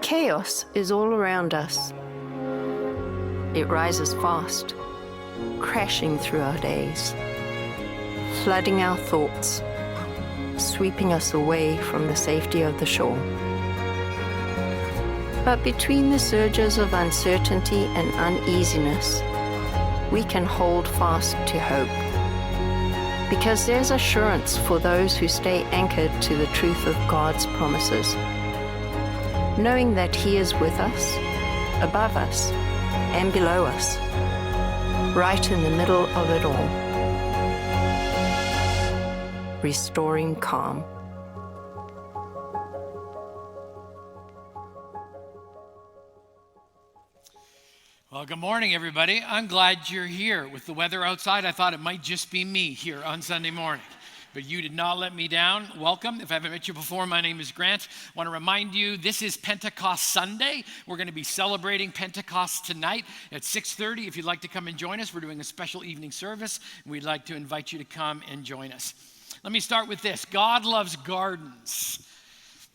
Chaos is all around us. It rises fast, crashing through our days, flooding our thoughts, sweeping us away from the safety of the shore. But between the surges of uncertainty and uneasiness, we can hold fast to hope. Because there's assurance for those who stay anchored to the truth of God's promises, knowing that He is with us, above us, and below us, right in the middle of it all, restoring calm. Well, good morning, everybody. I'm glad you're here. With the weather outside, I thought it might just be me here on Sunday morning. But you did not let me down. Welcome. If I haven't met you before, my name is Grant. I want to remind you, this is Pentecost Sunday. We're going to be celebrating Pentecost tonight at 6:30. If you'd like to come and join us, we're doing a special evening service. We'd like to invite you to come and join us. Let me start with this. God loves gardens.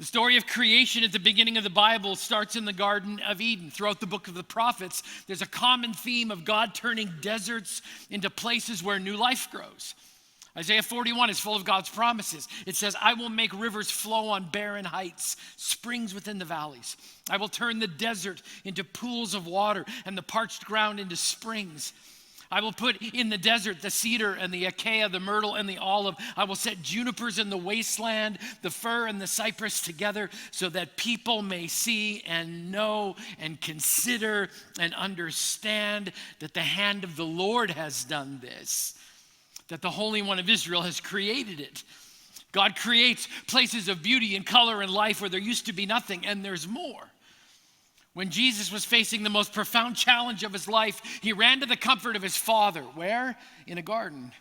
The story of creation at the beginning of the Bible starts in the Garden of Eden. Throughout the book of the prophets, there's a common theme of God turning deserts into places where new life grows. Isaiah 41 is full of God's promises. It says, I will make rivers flow on barren heights, springs within the valleys. I will turn the desert into pools of water and the parched ground into springs. I will put in the desert the cedar and the acacia, the myrtle and the olive. I will set junipers in the wasteland, the fir and the cypress together, so that people may see and know and consider and understand that the hand of the Lord has done this, that the Holy One of Israel has created it. God creates places of beauty and color and life where there used to be nothing, and there's more. When Jesus was facing the most profound challenge of his life, he ran to the comfort of his Father. Where? In a garden.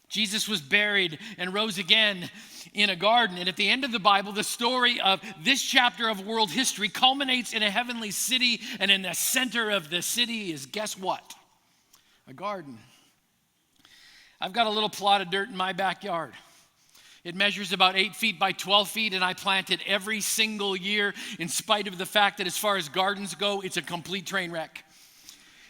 Jesus was buried and rose again in a garden. And at the end of the Bible, the story of this chapter of world history culminates in a heavenly city, and in the center of the city is, guess what? A garden. I've got a little plot of dirt in my backyard. It measures about 8 feet by 12 feet, and I plant it every single year, in spite of the fact that as far as gardens go, it's a complete train wreck.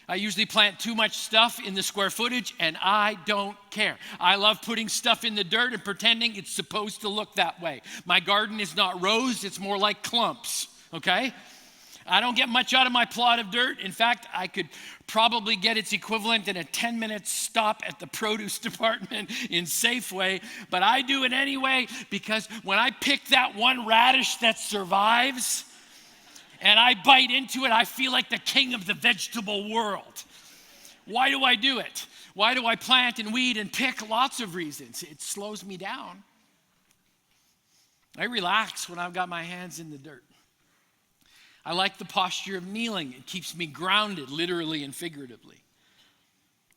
I usually plant too much stuff in the square footage, and I don't care. I love putting stuff in the dirt and pretending it's supposed to look that way. My garden is not rows, it's more like clumps, okay? I don't get much out of my plot of dirt. In fact, I could probably get its equivalent in a 10-minute stop at the produce department in Safeway, but I do it anyway because when I pick that one radish that survives and I bite into it, I feel like the king of the vegetable world. Why do I do it? Why do I plant and weed and pick? Lots of reasons. It slows me down. I relax when I've got my hands in the dirt. I like the posture of kneeling. It keeps me grounded, literally and figuratively.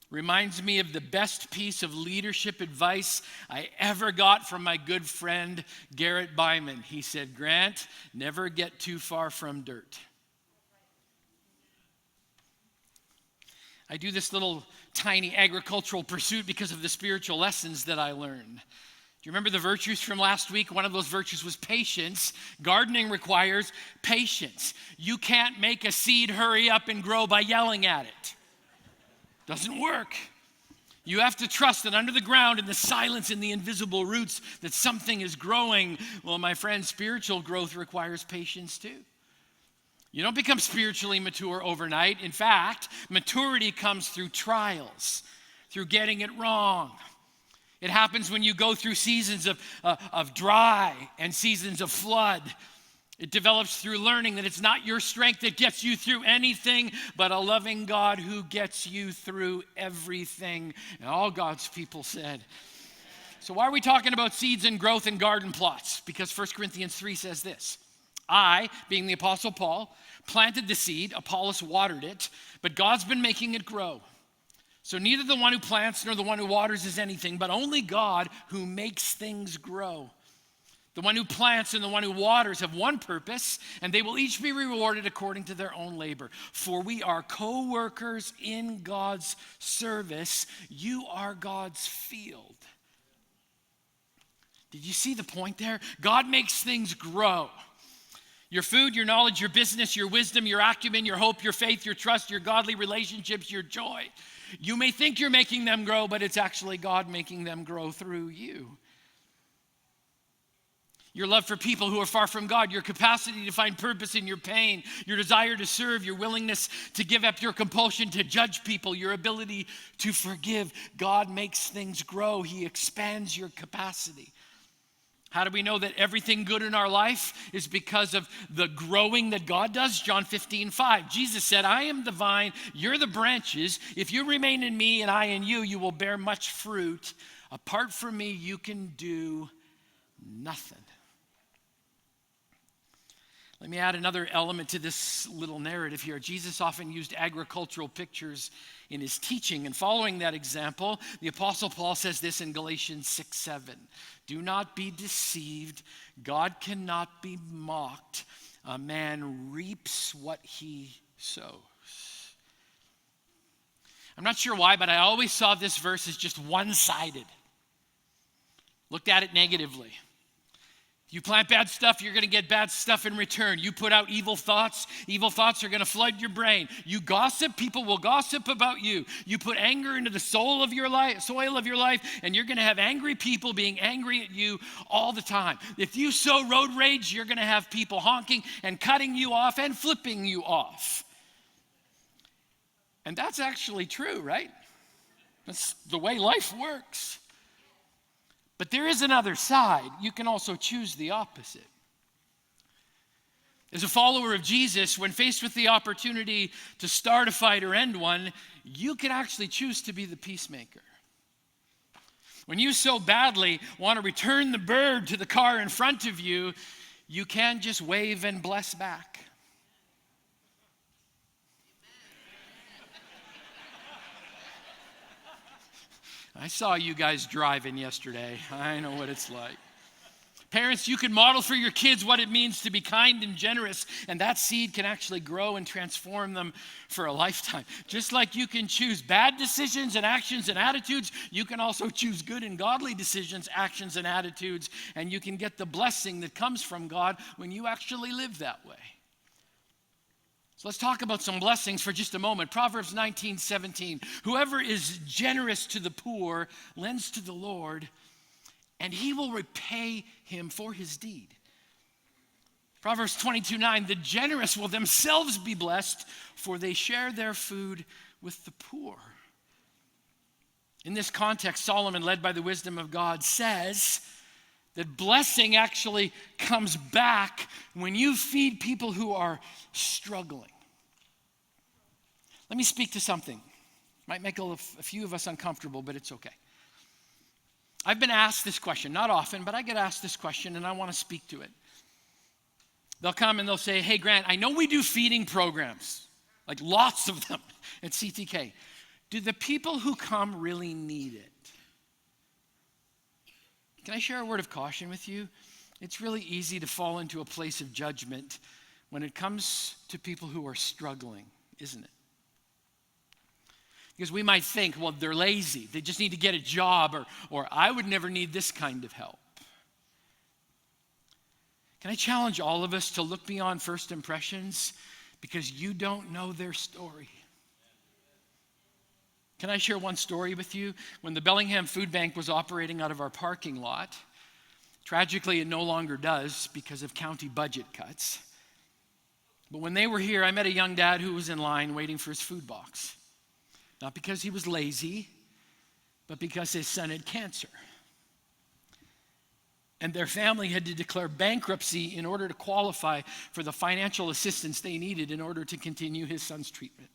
Reminds me of the best piece of leadership advice I ever got from my good friend, Garrett Byman. He said, Grant, never get too far from dirt. I do this little tiny agricultural pursuit because of the spiritual lessons that I learned. Do you remember the virtues from last week? One of those virtues was patience. Gardening requires patience. You can't make a seed hurry up and grow by yelling at it. Doesn't work. You have to trust that under the ground, in the silence, in the invisible roots, that something is growing. Well, my friend, spiritual growth requires patience too. You don't become spiritually mature overnight. In fact, maturity comes through trials, through getting it wrong. It happens when you go through seasons of dry and seasons of flood. It develops through learning that it's not your strength that gets you through anything, but a loving God who gets you through everything. And all God's people said. So why are we talking about seeds and growth and garden plots? Because 1 Corinthians 3 says this. I, being the Apostle Paul, planted the seed, Apollos watered it, but God's been making it grow. So neither the one who plants nor the one who waters is anything, but only God who makes things grow. The one who plants and the one who waters have one purpose, and they will each be rewarded according to their own labor. For we are co-workers in God's service. You are God's field. Did you see the point there? God makes things grow. Your food, your knowledge, your business, your wisdom, your acumen, your hope, your faith, your trust, your godly relationships, your joy. You may think you're making them grow, but it's actually God making them grow through you. Your love for people who are far from God, your capacity to find purpose in your pain, your desire to serve, your willingness to give up your compulsion to judge people, your ability to forgive. God makes things grow. He expands your capacity. How do we know that everything good in our life is because of the growing that God does? John 15:5. Jesus said, I am the vine, you're the branches. If you remain in me and I in you, you will bear much fruit. Apart from me, you can do nothing. Let me add another element to this little narrative here. Jesus often used agricultural pictures in his teaching. And following that example, the Apostle Paul says this in Galatians 6:7. Do not be deceived. God cannot be mocked. A man reaps what he sows. I'm not sure why, but I always saw this verse as just one-sided. Looked at it negatively. You plant bad stuff, you're going to get bad stuff in return. You put out evil thoughts are going to flood your brain. You gossip, people will gossip about you. You put anger into the soil of your life, and you're going to have angry people being angry at you all the time. If you sow road rage, you're going to have people honking and cutting you off and flipping you off. And that's actually true, right? That's the way life works. But there is another side. You can also choose the opposite. As a follower of Jesus, when faced with the opportunity to start a fight or end one, you can actually choose to be the peacemaker. When you so badly want to return the bird to the car in front of you, you can just wave and bless back. I saw you guys driving yesterday. I know what it's like. Parents, you can model for your kids what it means to be kind and generous, and that seed can actually grow and transform them for a lifetime. Just like you can choose bad decisions and actions and attitudes, you can also choose good and godly decisions, actions, and attitudes, and you can get the blessing that comes from God when you actually live that way. So let's talk about some blessings for just a moment. Proverbs 19:17. Whoever is generous to the poor lends to the Lord, and he will repay him for his deed. Proverbs 22:9. The generous will themselves be blessed, for they share their food with the poor. In this context, Solomon, led by the wisdom of God, says that blessing actually comes back when you feed people who are struggling. Let me speak to something. Might make a few of us uncomfortable, but it's okay. I've been asked this question, not often, but I get asked this question and I want to speak to it. They'll come and they'll say, hey, Grant, I know we do feeding programs, like lots of them at CTK. Do the people who come really need it? Can I share a word of caution with you? It's really easy to fall into a place of judgment when it comes to people who are struggling, isn't it? Because we might think, well, they're lazy. They just need to get a job, or I would never need this kind of help. Can I challenge all of us to look beyond first impressions because you don't know their story? Can I share one story with you? When the Bellingham Food Bank was operating out of our parking lot, tragically it no longer does because of county budget cuts. But when they were here, I met a young dad who was in line waiting for his food box. Not because he was lazy, but because his son had cancer. And their family had to declare bankruptcy in order to qualify for the financial assistance they needed in order to continue his son's treatment.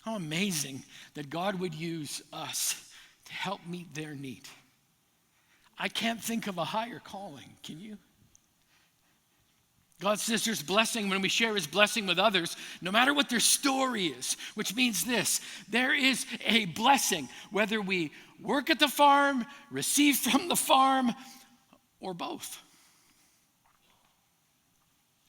How amazing that God would use us to help meet their need. I can't think of a higher calling, can you? God says there's blessing when we share his blessing with others, no matter what their story is, which means this: there is a blessing, whether we work at the farm, receive from the farm, or both.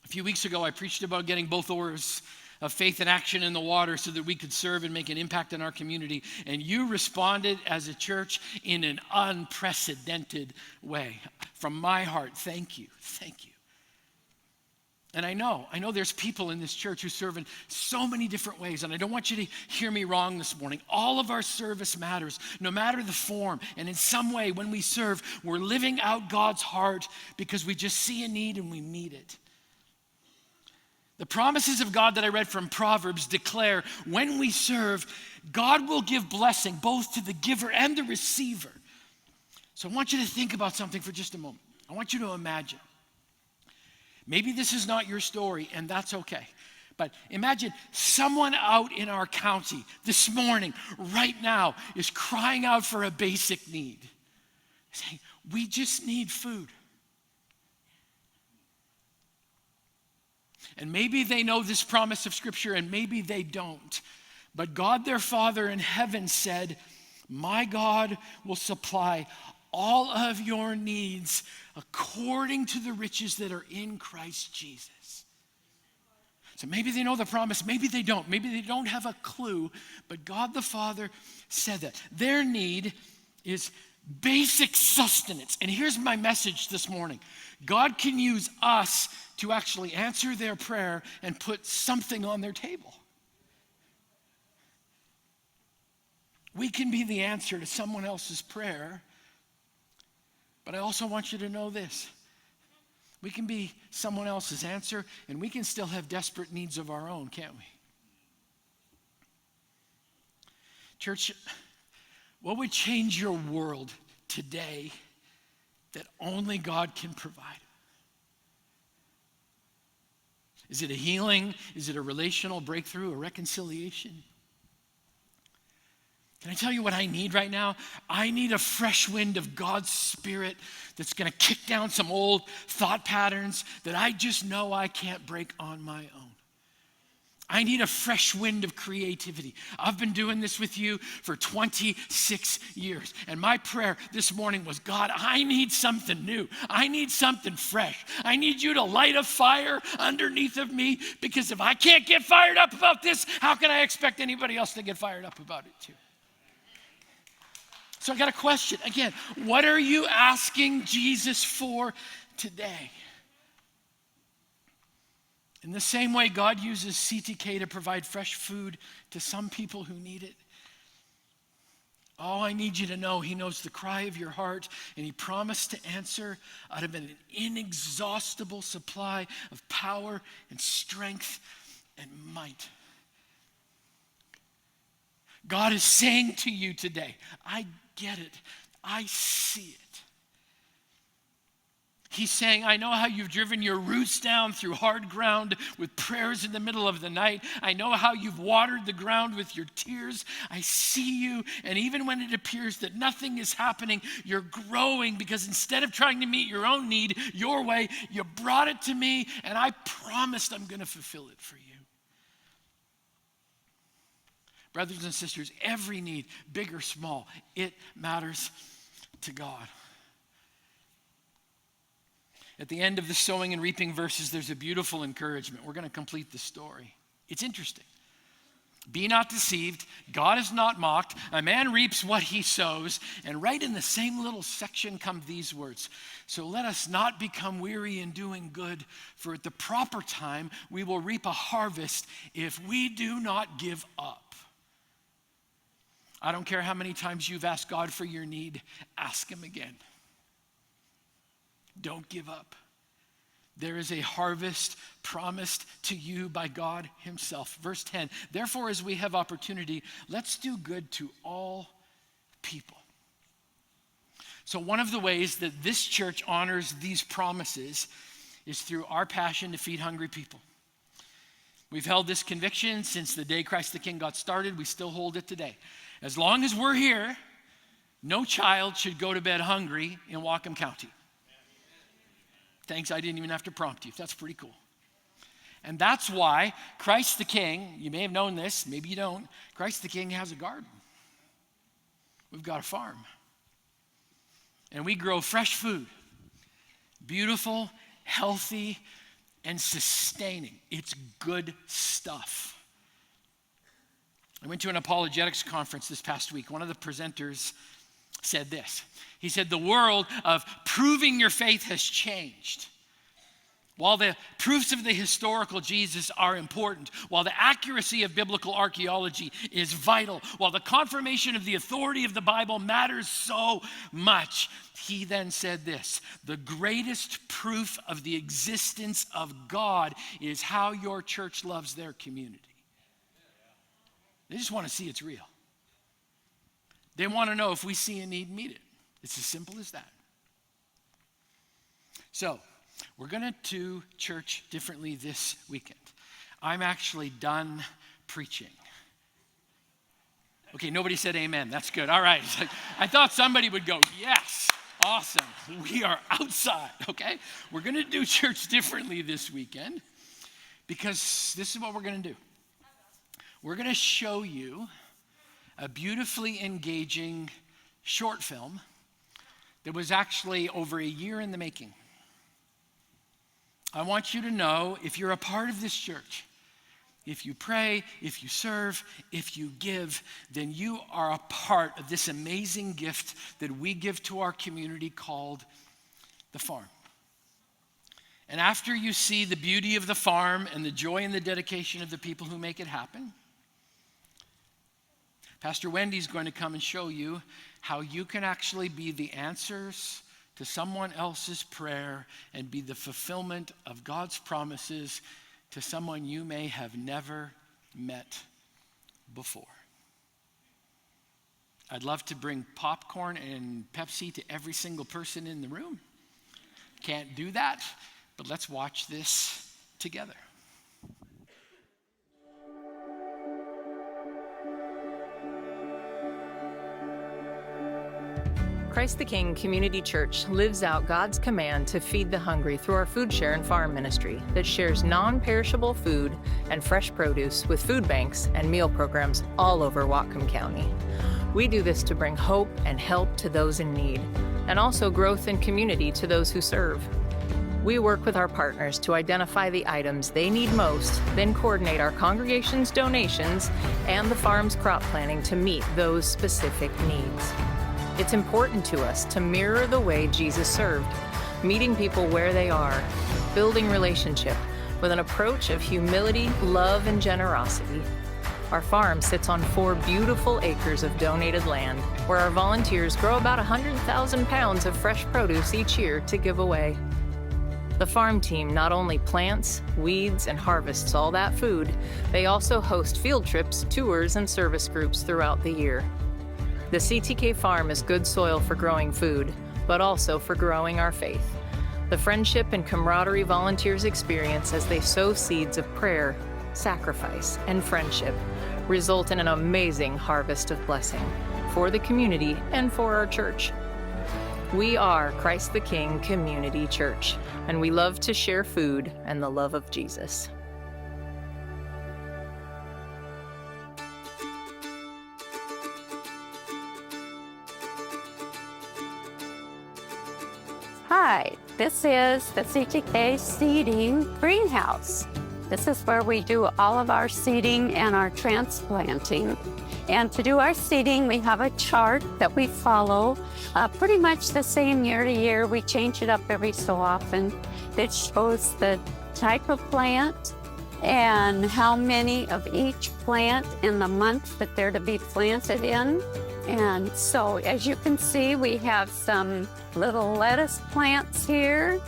A few weeks ago, I preached about getting both oars of Faith in Action in the Water so that we could serve and make an impact in our community. And you responded as a church in an unprecedented way. From my heart, thank you. Thank you. And I know there's people in this church who serve in so many different ways, and I don't want you to hear me wrong this morning. All of our service matters, no matter the form. And in some way, when we serve, we're living out God's heart because we just see a need and we meet it. The promises of God that I read from Proverbs declare when we serve, God will give blessing both to the giver and the receiver. So I want you to think about something for just a moment. I want you to imagine. Maybe this is not your story, and that's okay. But imagine someone out in our county this morning, right now, is crying out for a basic need. Saying, we just need food. And maybe they know this promise of Scripture, and maybe they don't. But God, their Father in heaven, said, my God will supply all of your needs according to the riches that are in Christ Jesus. So maybe they know the promise, maybe they don't. Maybe they don't have a clue, but God the Father said that. Their need is basic sustenance. And here's my message this morning. God can use us to actually answer their prayer and put something on their table. We can be the answer to someone else's prayer. But I also want you to know this. We can be someone else's answer, and we can still have desperate needs of our own, can't we? Church, what would change your world today that only God can provide? Is it a healing? Is it a relational breakthrough, a reconciliation? Can I tell you what I need right now? I need a fresh wind of God's Spirit that's going to kick down some old thought patterns that I just know I can't break on my own. I need a fresh wind of creativity. I've been doing this with you for 26 years. And my prayer this morning was, God, I need something new. I need something fresh. I need you to light a fire underneath of me, because if I can't get fired up about this, how can I expect anybody else to get fired up about it too? So I got a question. Again, what are you asking Jesus for today? In the same way God uses CTK to provide fresh food to some people who need it, I need you to know he knows the cry of your heart, and he promised to answer out of an inexhaustible supply of power and strength and might. God is saying to you today, I get it. I see it. He's saying, I know how you've driven your roots down through hard ground with prayers in the middle of the night. I know how you've watered the ground with your tears. I see you. And even when it appears that nothing is happening, you're growing, because instead of trying to meet your own need your way, you brought it to me, and I promised I'm going to fulfill it for you. Brothers and sisters, every need, big or small, it matters to God. At the end of the sowing and reaping verses, there's a beautiful encouragement. We're going to complete the story. It's interesting. Be not deceived. God is not mocked. A man reaps what he sows. And right in the same little section come these words. So let us not become weary in doing good, for at the proper time we will reap a harvest if we do not give up. I don't care how many times you've asked God for your need, ask him again. Don't give up. There is a harvest promised to you by God himself. Verse 10, therefore, as we have opportunity, let's do good to all people. So one of the ways that this church honors these promises is through our passion to feed hungry people. We've held this conviction since the day Christ the King got started. We still hold it today. As long as we're here, no child should go to bed hungry in Whatcom County. Thanks, I didn't even have to prompt you. That's pretty cool. And that's why Christ the King, you may have known this, maybe you don't, Christ the King has a garden. We've got a farm. And we grow fresh food. Beautiful, healthy, and sustaining. It's good stuff. I went to an apologetics conference this past week. One of the presenters said this. He said, the world of proving your faith has changed. While the proofs of the historical Jesus are important, while the accuracy of biblical archaeology is vital, while the confirmation of the authority of the Bible matters so much, he then said this, the greatest proof of the existence of God is how your church loves their community. They just want to see it's real. They want to know if we see a need, meet it. It's as simple as that. So, we're going to do church differently this weekend. I'm actually done preaching. Okay, nobody said amen. That's good. All right. I thought somebody would go, yes, awesome. We are outside, okay? We're going to do church differently this weekend because this is what we're going to do. We're going to show you a beautifully engaging short film that was actually over a year in the making. I want you to know if you're a part of this church, if you pray, if you serve, if you give, then you are a part of this amazing gift that we give to our community called the farm. And after you see the beauty of the farm and the joy and the dedication of the people who make it happen, Pastor Wendy's going to come and show you how you can actually be the answers to someone else's prayer and be the fulfillment of God's promises to someone you may have never met before. I'd love to bring popcorn and Pepsi to every single person in the room. Can't do that, but let's watch this together. Christ the King Community Church lives out God's command to feed the hungry through our food share and farm ministry that shares non-perishable food and fresh produce with food banks and meal programs all over Whatcom County. We do this to bring hope and help to those in need, and also growth and community to those who serve. We work with our partners to identify the items they need most, then coordinate our congregation's donations and the farm's crop planning to meet those specific needs. It's important to us to mirror the way Jesus served, meeting people where they are, building relationship with an approach of humility, love, and generosity. Our farm sits on 4 beautiful acres of donated land, where our volunteers grow about 100,000 pounds of fresh produce each year to give away. The farm team not only plants, weeds, and harvests all that food, they also host field trips, tours, and service groups throughout the year. The CTK farm is good soil for growing food, but also for growing our faith. The friendship and camaraderie volunteers experience as they sow seeds of prayer, sacrifice, and friendship result in an amazing harvest of blessing for the community and for our church. We are Christ the King Community Church, and we love to share food and the love of Jesus. Hi, this is the CTK Seeding Greenhouse. This is where we do all of our seeding and our transplanting. And to do our seeding, we have a chart that we follow pretty much the same year to year. We change it up every so often. It shows the type of plant and how many of each plant in the month that they're to be planted in. And so, as you can see, we have some little lettuce plants here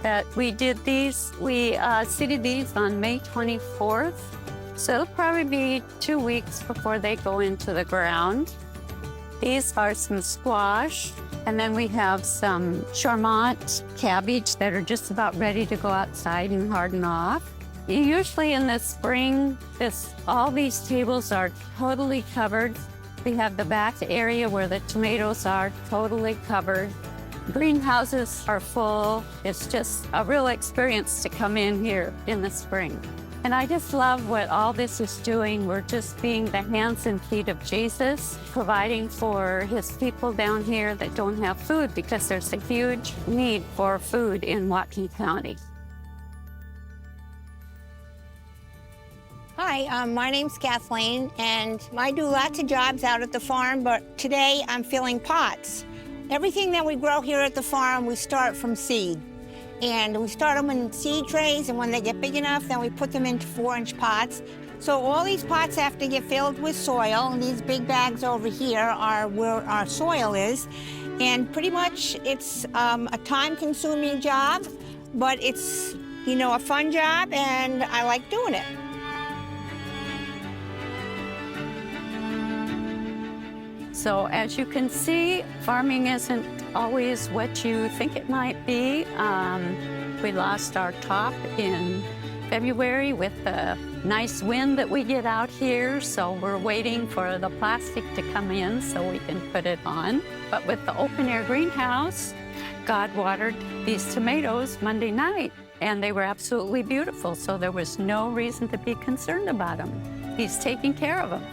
that we did these. We seeded these on May 24th. So it'll probably be 2 weeks before they go into the ground. These are some squash. And then we have some Charmant cabbage that are just about ready to go outside and harden off. Usually in the spring, all these tables are totally covered. We have the back area where the tomatoes are totally covered. Greenhouses are full. It's just a real experience to come in here in the spring. And I just love what all this is doing. We're just being the hands and feet of Jesus, providing for his people down here that don't have food, because there's a huge need for food in Whatcom County. Hi, my name's Kathleen, and I do lots of jobs out at the farm, but today I'm filling pots. Everything that we grow here at the farm, we start from seed. And we start them in seed trays, and when they get big enough, then we put them into 4-inch pots. So all these pots have to get filled with soil, and these big bags over here are where our soil is. And pretty much it's a time-consuming job, but it's, you know, a fun job, and I like doing it. So as you can see, farming isn't always what you think it might be. We lost our top in February with the nice wind that we get out here, so we're waiting for the plastic to come in so we can put it on. But with the open air greenhouse, God watered these tomatoes Monday night, and they were absolutely beautiful, so there was no reason to be concerned about them. He's taking care of them.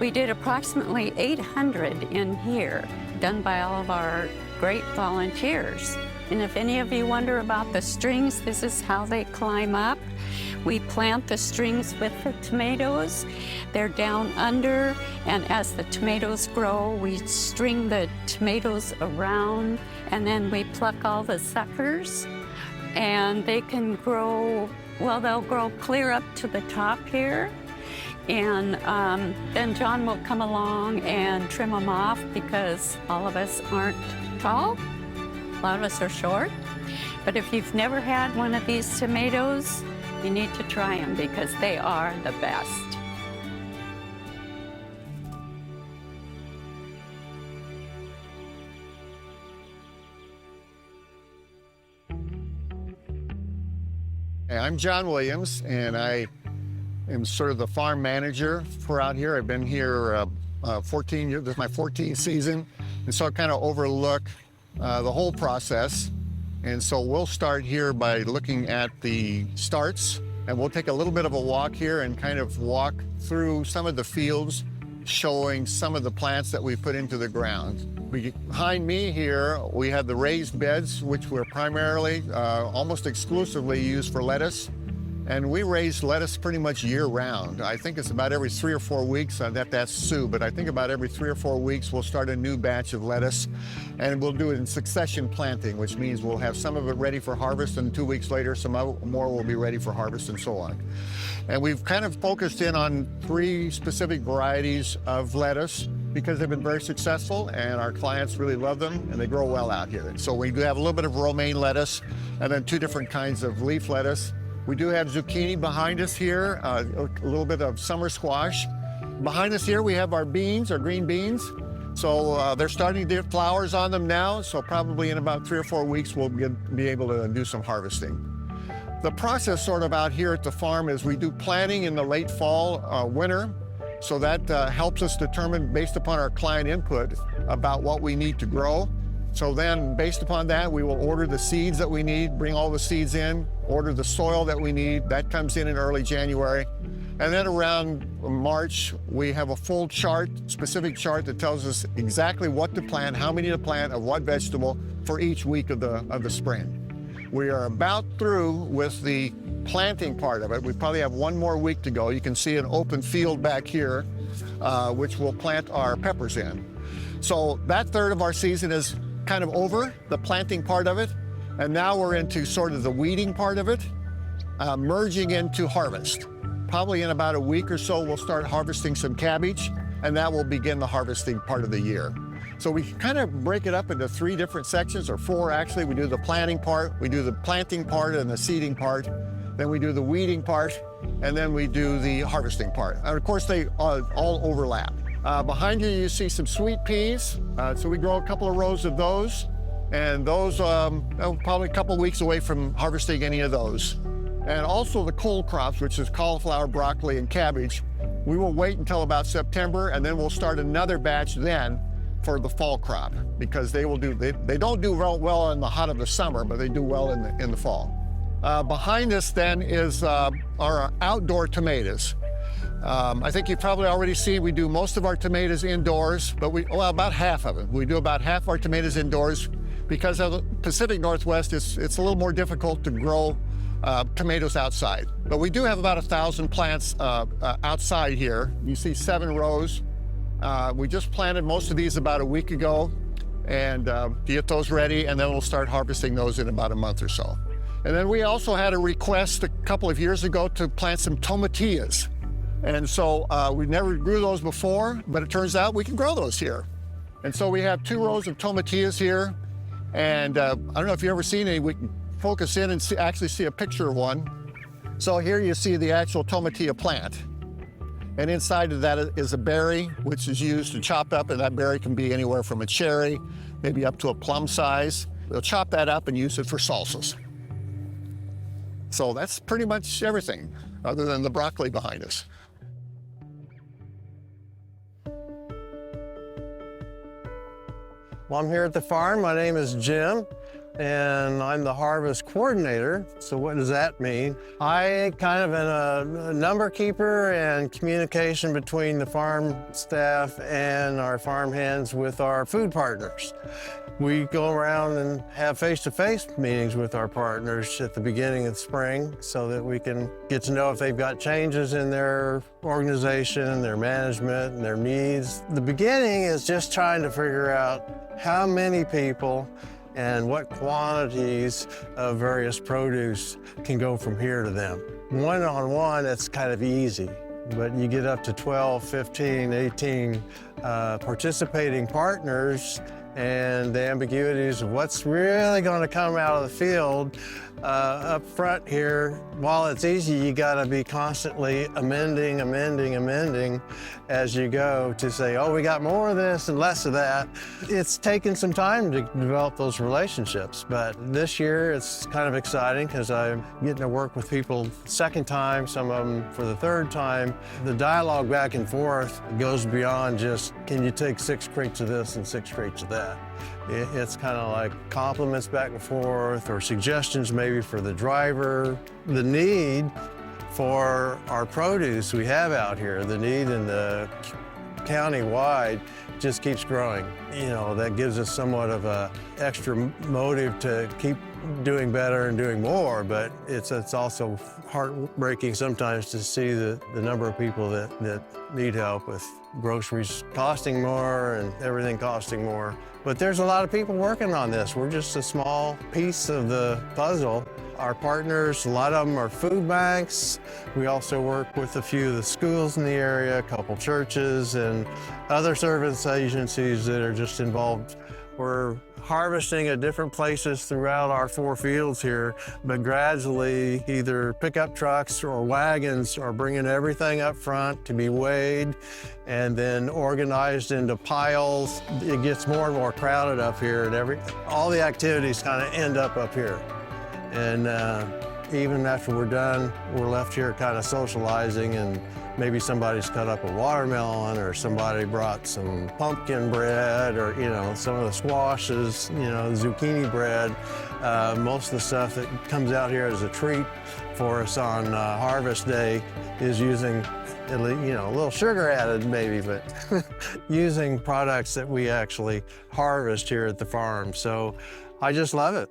We did approximately 800 in here, done by all of our great volunteers. And if any of you wonder about the strings, this is how they climb up. We plant the strings with the tomatoes. They're down under, and as the tomatoes grow, we string the tomatoes around, and then we pluck all the suckers. And they can grow, well, they'll grow clear up to the top here. And then John will come along and trim them off because all of us aren't tall. A lot of us are short. But if you've never had one of these tomatoes, you need to try them because they are the best. Hey, I'm John Williams, and I am sort of the farm manager for out here. I've been here 14 years. This is my 14th season, and so I kind of overlook the whole process. And so we'll start here by looking at the starts, and we'll take a little bit of a walk here and kind of walk through some of the fields, showing some of the plants that we put into the ground. Behind me here, we have the raised beds, which were primarily, almost exclusively used for lettuce. And we raise lettuce pretty much year-round. I think it's about every 3 or 4 weeks. I'd have to ask Sue, but I think about every 3 or 4 weeks we'll start a new batch of lettuce, and we'll do it in succession planting, which means we'll have some of it ready for harvest, and 2 weeks later some more will be ready for harvest, and so on. And we've kind of focused in on 3 specific varieties of lettuce because they've been very successful, and our clients really love them, and they grow well out here. So we do have a little bit of romaine lettuce, and then 2 different kinds of leaf lettuce. We do have zucchini behind us here, a little bit of summer squash. Behind us here, we have our beans, our green beans. So they're starting to get flowers on them now, so probably in about 3 or 4 weeks, we'll be able to do some harvesting. The process sort of out here at the farm is we do planting in the late fall, winter, so that helps us determine, based upon our client input, about what we need to grow. So then, based upon that, we will order the seeds that we need, bring all the seeds in, order the soil that we need. That comes in early January. And then around March, we have a full chart, specific chart that tells us exactly what to plant, how many to plant, of what vegetable for each week of the spring. We are about through with the planting part of it. We probably have 1 more week to go. You can see an open field back here, which we'll plant our peppers in. So that third of our season is kind of over, the planting part of it, and now we're into sort of the weeding part of it, merging into harvest. Probably in about a week or so, we'll start harvesting some cabbage, and that will begin the harvesting part of the year. So we kind of break it up into 3 different sections, or 4 actually. We do the planting part, we do the planting part and the seeding part, then we do the weeding part, and then we do the harvesting part. And of course, they all overlap. Behind you see some sweet peas. So we grow a couple of rows of those, and those probably a couple weeks away from harvesting any of those. And also the cold crops, which is cauliflower, broccoli, and cabbage. We will wait until about September, and then we'll start another batch then for the fall crop, because they don't do well in the hot of the summer, but they do well in the fall. Behind us then is our outdoor tomatoes. I think you've probably already seen we do most of our tomatoes indoors, but about half of it. We do about half our tomatoes indoors because of the Pacific Northwest. It's a little more difficult to grow tomatoes outside. But we do have about 1,000 plants outside here. You see 7 rows. We just planted most of these about a week ago, and to get those ready, and then we'll start harvesting those in about a month or so. And then we also had a request a couple of years ago to plant some tomatillas. And so we never grew those before, but it turns out we can grow those here. And so we have 2 rows of tomatillas here. And I don't know if you've ever seen any. We can focus in and actually see a picture of one. So here you see the actual tomatilla plant. And inside of that is a berry, which is used to chop up, and that berry can be anywhere from a cherry, maybe up to a plum size. They'll chop that up and use it for salsas. So that's pretty much everything, other than the broccoli behind us. Well, I'm here at the farm. My name is Jim, and I'm the harvest coordinator. So what does that mean? I kind of am a number keeper and communication between the farm staff and our farm hands with our food partners. We go around and have face-to-face meetings with our partners at the beginning of spring so that we can get to know if they've got changes in their organization, their management, and their needs. The beginning is just trying to figure out how many people and what quantities of various produce can go from here to them. One-on-one, it's kind of easy, but you get up to 12, 15, 18 participating partners, and the ambiguities of what's really going to come out of the field up front here. While it's easy, you got to be constantly amending as you go to say, oh, we got more of this and less of that. It's taken some time to develop those relationships, but this year it's kind of exciting because I'm getting to work with people second time, some of them for the third time. The dialogue back and forth goes beyond just, can you take 6 crates of this and 6 crates of that? It's kind of like compliments back and forth or suggestions maybe for the driver. The need for our produce we have out here, the need in the county-wide just keeps growing. You know, that gives us somewhat of a extra motive to keep doing better and doing more, but it's also heartbreaking sometimes to see the number of people that need help with groceries costing more and everything costing more. But there's a lot of people working on this. We're just a small piece of the puzzle. Our partners, a lot of them are food banks. We also work with a few of the schools in the area, a couple churches, and other service agencies that are just involved. We're harvesting at different places throughout our 4 fields here, but gradually either pickup trucks or wagons are bringing everything up front to be weighed and then organized into piles. It gets more and more crowded up here, and all the activities kind of end up here. And even after we're done, we're left here kind of socializing, and maybe somebody's cut up a watermelon, or somebody brought some pumpkin bread, or, you know, some of the squashes, you know, zucchini bread. Most of the stuff that comes out here as a treat for us on harvest day is using, you know, a little sugar added maybe, but using products that we actually harvest here at the farm. So I just love it.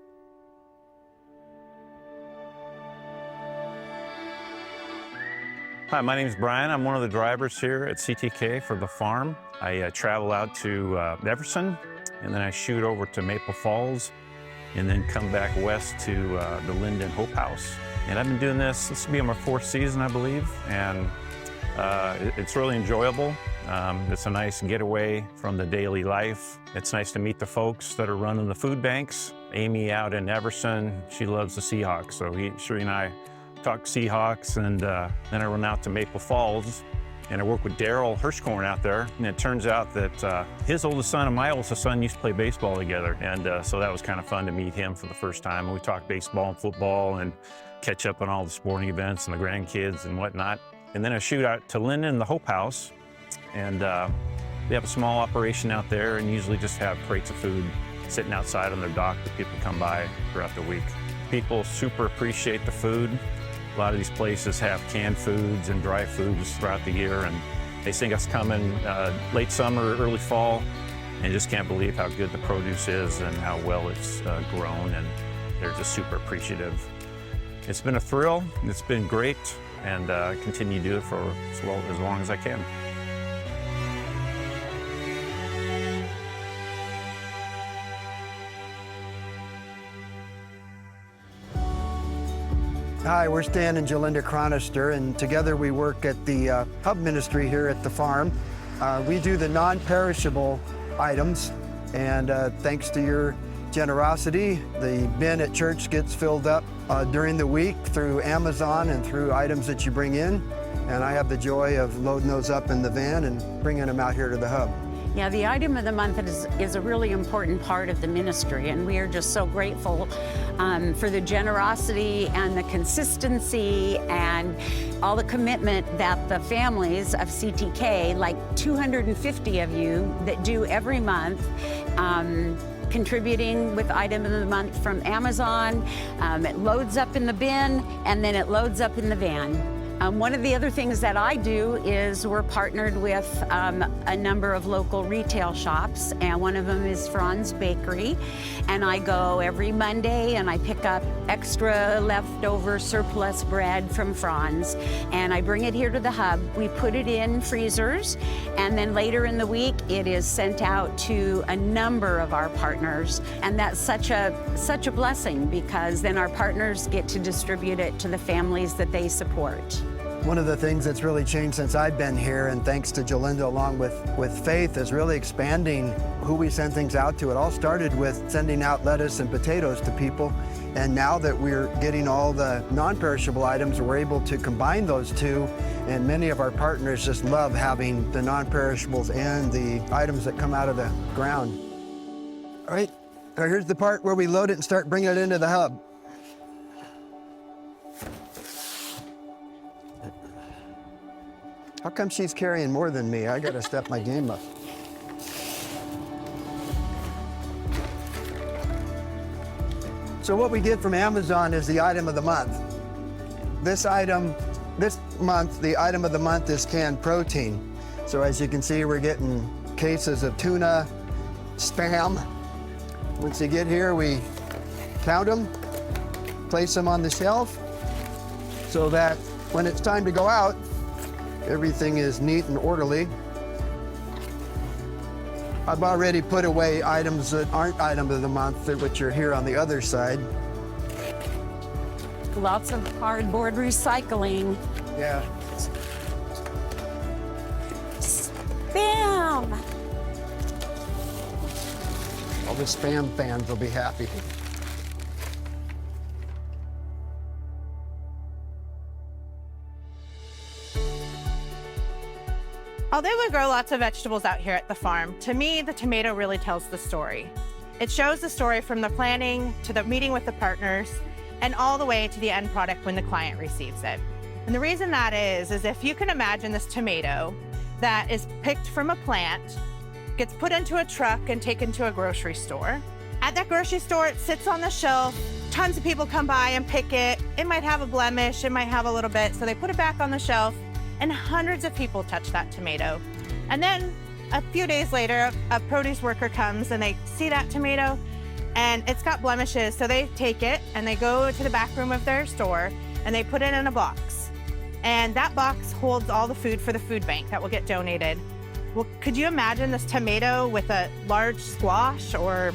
Hi, my name is Brian. I'm one of the drivers here at CTK for the farm. I travel out to Everson, and then I shoot over to Maple Falls, and then come back west to the Linden Hope House. And I've been doing this will be my 4th season, I believe, and it's really enjoyable. It's a nice getaway from the daily life. It's nice to meet the folks that are running the food banks. Amy out in Everson, she loves the Seahawks, so she and I talk Seahawks, and then I run out to Maple Falls, and I work with Daryl Hirschkorn out there. And it turns out that his oldest son and my oldest son used to play baseball together, and so that was kind of fun to meet him for the first time. And we talked baseball and football and catch up on all the sporting events and the grandkids and whatnot. And then I shoot out to Linden, the Hope House, and they have a small operation out there, and usually just have crates of food sitting outside on their dock that people come by throughout the week. People super appreciate the food. A lot of these places have canned foods and dry foods throughout the year, and they see us coming late summer, early fall, and just can't believe how good the produce is and how well it's grown, and they're just super appreciative. It's been a thrill, it's been great, and I continue to do it for as long as I can. Hi, we're Stan and Jolinda Chronister, and together we work at the Hub Ministry here at the farm. We do the non-perishable items, and thanks to your generosity, the bin at church gets filled up during the week through Amazon and through items that you bring in, and I have the joy of loading those up in the van and bringing them out here to the Hub. Yeah, the item of the month is a really important part of the ministry, and we are just so grateful for the generosity and the consistency and all the commitment that the families of CTK, like 250 of you that do every month, contributing with item of the month from Amazon. It loads up in the bin, and then it loads up in the van. One of the other things that I do is we're partnered with a number of local retail shops, and one of them is Franz Bakery. And I go every Monday and I pick up extra leftover surplus bread from Franz, and I bring it here to the Hub. We put it in freezers, and then later in the week it is sent out to a number of our partners. And that's such a blessing, because then our partners get to distribute it to the families that they support. One of the things that's really changed since I've been here, and thanks to Jolinda along with Faith, is really expanding who we send things out to. It all started with sending out lettuce and potatoes to people, and now that we're getting all the non-perishable items, we're able to combine those two, and many of our partners just love having the non-perishables and the items that come out of the ground. All right, now here's the part where we load it and start bringing it into the Hub. How come she's carrying more than me? I gotta step my game up. So what we get from Amazon is the item of the month. This month, the item of the month is canned protein. So as you can see, we're getting cases of tuna, Spam. Once you get here, we count them, place them on the shelf, so that when it's time to go out, everything is neat and orderly. I've already put away items that aren't item of the month, which are here on the other side. Lots of cardboard recycling. Yeah. Spam! All the Spam fans will be happy. Although we grow lots of vegetables out here at the farm, to me, the tomato really tells the story. It shows the story from the planning to the meeting with the partners and all the way to the end product when the client receives it. And the reason that is if you can imagine this tomato that is picked from a plant, gets put into a truck and taken to a grocery store. At that grocery store, it sits on the shelf. Tons of people come by and pick it. It might have a blemish, it might have a little bit, so they put it back on the shelf, and hundreds of people touch that tomato. And then a few days later, a produce worker comes and they see that tomato and it's got blemishes, so they take it and they go to the back room of their store and they put it in a box. And that box holds all the food for the food bank that will get donated. Well, could you imagine this tomato with a large squash or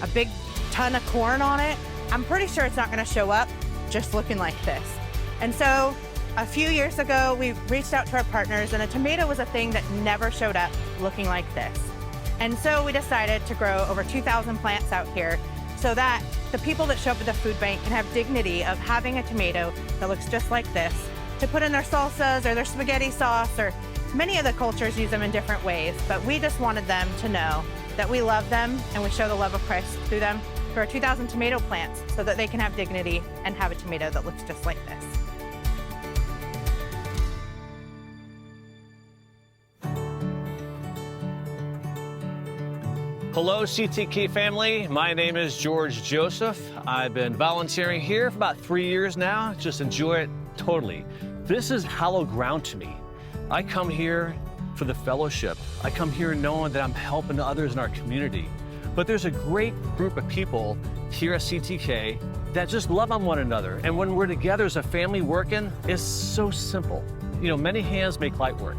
a big ton of corn on it? I'm pretty sure it's not gonna show up just looking like this. And so a few years ago, we reached out to our partners, and a tomato was a thing that never showed up looking like this. And so we decided to grow over 2,000 plants out here so that the people that show up at the food bank can have dignity of having a tomato that looks just like this to put in their salsas or their spaghetti sauce, or many of the cultures use them in different ways, but we just wanted them to know that we love them and we show the love of Christ through them, through our 2,000 tomato plants, so that they can have dignity and have a tomato that looks just like this. Hello, CTK family. My name is George Joseph. I've been volunteering here for about 3 years now. Just enjoy it totally. This is hallowed ground to me. I come here for the fellowship. I come here knowing that I'm helping others in our community. But there's a great group of people here at CTK that just love on one another. And when we're together as a family working, it's so simple. You know, many hands make light work.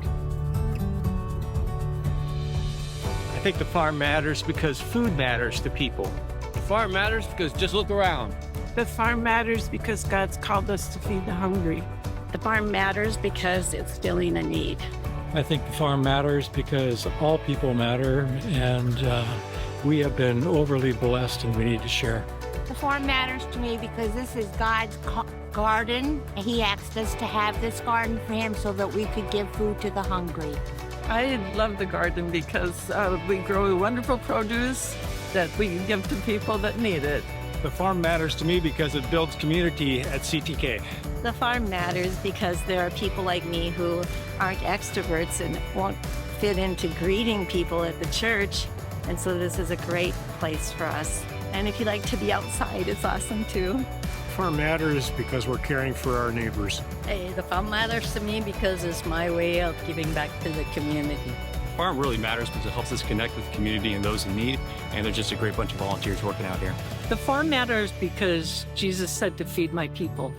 I think the farm matters because food matters to people. The farm matters because just look around. The farm matters because God's called us to feed the hungry. The farm matters because it's filling a need. I think the farm matters because all people matter, and we have been overly blessed and we need to share. The farm matters to me because this is God's garden. He asked us to have this garden for him so that we could give food to the hungry. I love the garden because we grow wonderful produce that we can give to people that need it. The farm matters to me because it builds community at CTK. The farm matters because there are people like me who aren't extroverts and won't fit into greeting people at the church. And so this is a great place for us. And if you like to be outside, it's awesome too. Farm matters because we're caring for our neighbors. Hey, the farm matters to me because it's my way of giving back to the community. Farm really matters because it helps us connect with the community and those in need, and there's just a great bunch of volunteers working out here. The farm matters because Jesus said to feed my people.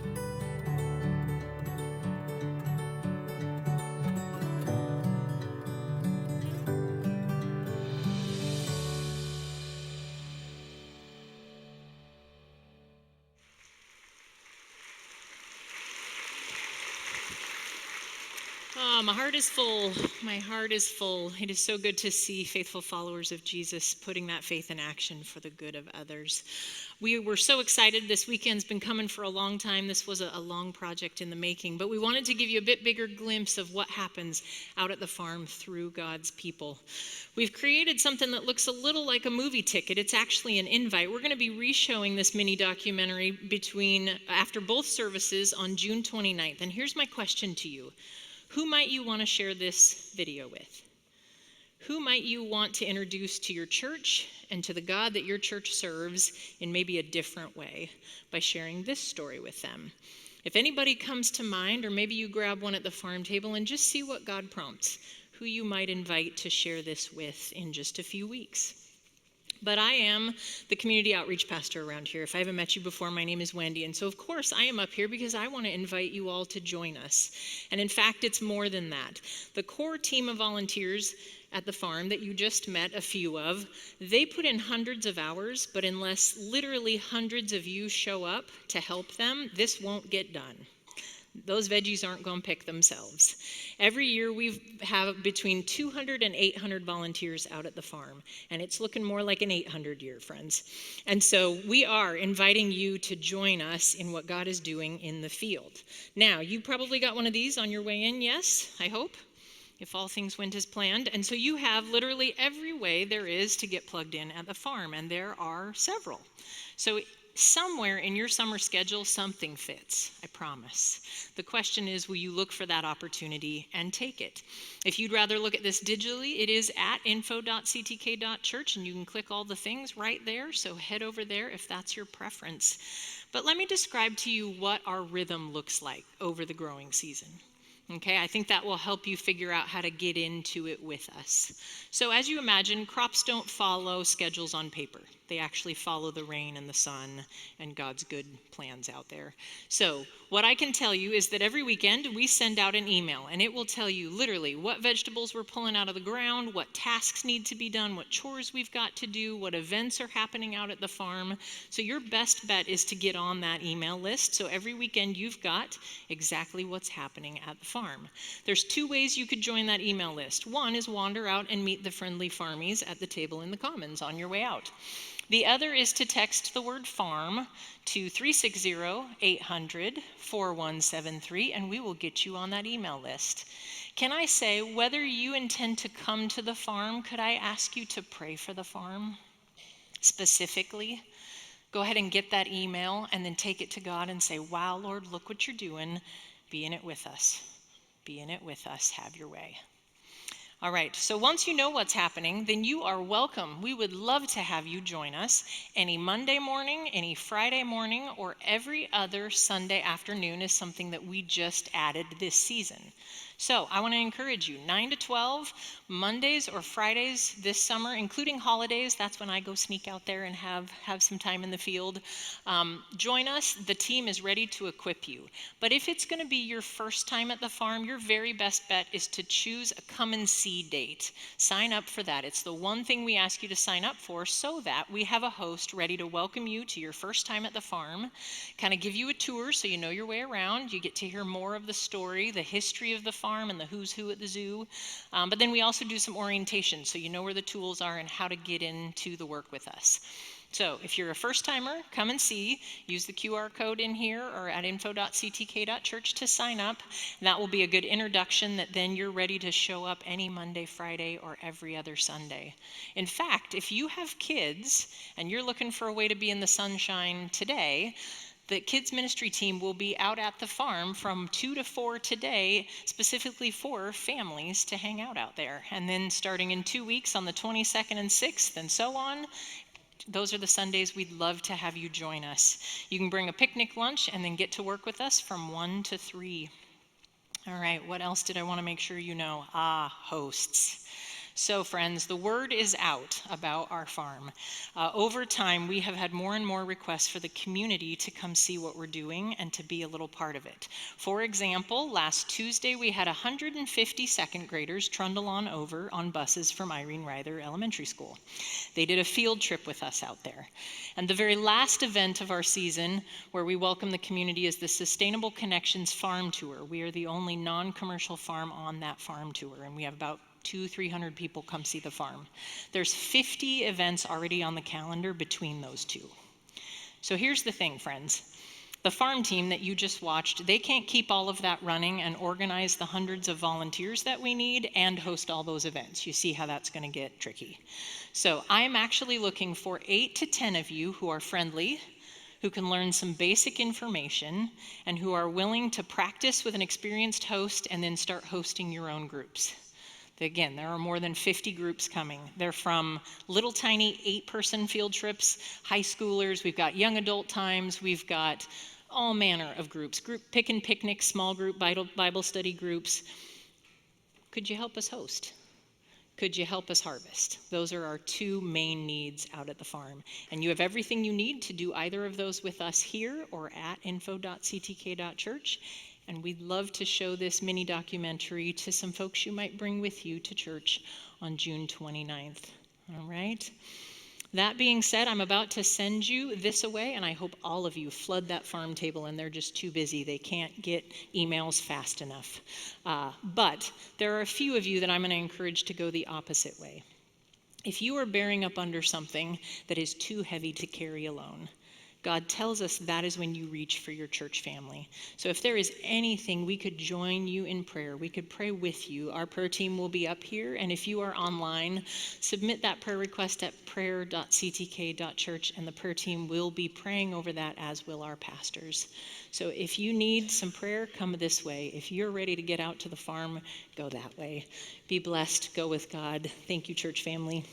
My heart is full. My heart is full. It is so good to see faithful followers of Jesus putting that faith in action for the good of others. We were so excited. This weekend's been coming for a long time. This was a long project in the making, but we wanted to give you a bit bigger glimpse of what happens out at the farm through God's people. We've created something that looks a little like a movie ticket. It's actually an invite. We're going to be re-showing this mini documentary after both services on June 29th. And here's my question to you. Who might you want to share this video with? Who might you want to introduce to your church and to the God that your church serves in maybe a different way by sharing this story with them? If anybody comes to mind, or maybe you grab one at the farm table and just see what God prompts, who you might invite to share this with in just a few weeks. But I am the community outreach pastor around here. If I haven't met you before, my name is Wendy. And so, of course, I am up here because I want to invite you all to join us. And in fact, it's more than that. The core team of volunteers at the farm that you just met a few of, they put in hundreds of hours, but unless literally hundreds of you show up to help them, this won't get done. Those veggies aren't going to pick themselves. Every year we have between 200 and 800 volunteers out at the farm, and it's looking more like an 800 year, friends. And so we are inviting you to join us in what God is doing in the field. Now, you probably got one of these on your way in, yes, I hope, if all things went as planned. And so you have literally every way there is to get plugged in at the farm, and there are several. So somewhere in your summer schedule, something fits, I promise. The question is, will you look for that opportunity and take it? If you'd rather look at this digitally, it is at info.ctk.church, and you can click all the things right there, so head over there if that's your preference. But let me describe to you what our rhythm looks like over the growing season. Okay, I think that will help you figure out how to get into it with us. So as you imagine, crops don't follow schedules on paper. They actually follow the rain and the sun and God's good plans out there. So what I can tell you is that every weekend we send out an email, and it will tell you literally what vegetables we're pulling out of the ground, what tasks need to be done, what chores we've got to do, what events are happening out at the farm. So your best bet is to get on that email list. So every weekend you've got exactly what's happening at the farm. There's two ways you could join that email list. One is wander out and meet the friendly farmies at the table in the commons on your way out. The other is to text the word farm to 360-800-4173, and we will get you on that email list. Can I say, whether you intend to come to the farm, could I ask you to pray for the farm specifically? Go ahead and get that email and then take it to God and say, wow, Lord, look what you're doing. Be in it with us. Be in it with us. Have your way. All right, so once you know what's happening, then you are welcome. We would love to have you join us any Monday morning, any Friday morning, or every other Sunday afternoon is something that we just added this season. So I want to encourage you, 9 to 12, Mondays or Fridays this summer, including holidays. That's when I go sneak out there and have some time in the field. Join us. The team is ready to equip you. But if it's going to be your first time at the farm, your very best bet is to choose a come and see date. Sign up for that. It's the one thing we ask you to sign up for so that we have a host ready to welcome you to your first time at the farm, kind of give you a tour so you know your way around. You get to hear more of the story, the history of the farm, and the who's who at the zoo. But then we also do some orientation so you know where the tools are and how to get into the work with us. So if you're a first timer, come and see. Use the QR code in here or at info.ctk.church to sign up. And that will be a good introduction that then you're ready to show up any Monday, Friday, or every other Sunday. In fact, if you have kids and you're looking for a way to be in the sunshine today, the kids ministry team will be out at the farm from 2 to 4 today, specifically for families to hang out there. And then starting in 2 weeks on the 22nd and 6th and so on, those are the Sundays we'd love to have you join us. You can bring a picnic lunch and then get to work with us from 1 to 3. All right, what else did I want to make sure you know? Hosts. So friends, the word is out about our farm. Over time, we have had more and more requests for the community to come see what we're doing and to be a little part of it. For example, last Tuesday, we had 150 second graders trundle on over on buses from Irene Ryther Elementary School. They did a field trip with us out there. And the very last event of our season where we welcome the community is the Sustainable Connections Farm Tour. We are the only non-commercial farm on that farm tour, and we have about 200-300 people come see the farm. There's 50 events already on the calendar between those two. So here's the thing, friends. The farm team that you just watched, they can't keep all of that running and organize the hundreds of volunteers that we need and host all those events. You see how that's going to get tricky. So I'm actually looking for 8 to 10 of you who are friendly, who can learn some basic information, and who are willing to practice with an experienced host and then start hosting your own groups. Again, there are more than 50 groups coming. They're from little tiny 8-person field trips, high schoolers, we've got young adult times, we've got all manner of groups, group pick and picnic, small group Bible study groups. Could you help us host? Could you help us harvest? Those are our 2 main needs out at the farm. And you have everything you need to do either of those with us here or at info.ctk.church. And we'd love to show this mini documentary to some folks you might bring with you to church on June 29th. All right? That being said, I'm about to send you this away, and I hope all of you flood that farm table, and they're just too busy. They can't get emails fast enough. But there are a few of you that I'm going to encourage to go the opposite way. If you are bearing up under something that is too heavy to carry alone, God tells us that is when you reach for your church family. So if there is anything, we could join you in prayer. We could pray with you. Our prayer team will be up here. And if you are online, submit that prayer request at prayer.ctk.church, and the prayer team will be praying over that, as will our pastors. So if you need some prayer, come this way. If you're ready to get out to the farm, go that way. Be blessed. Go with God. Thank you, church family.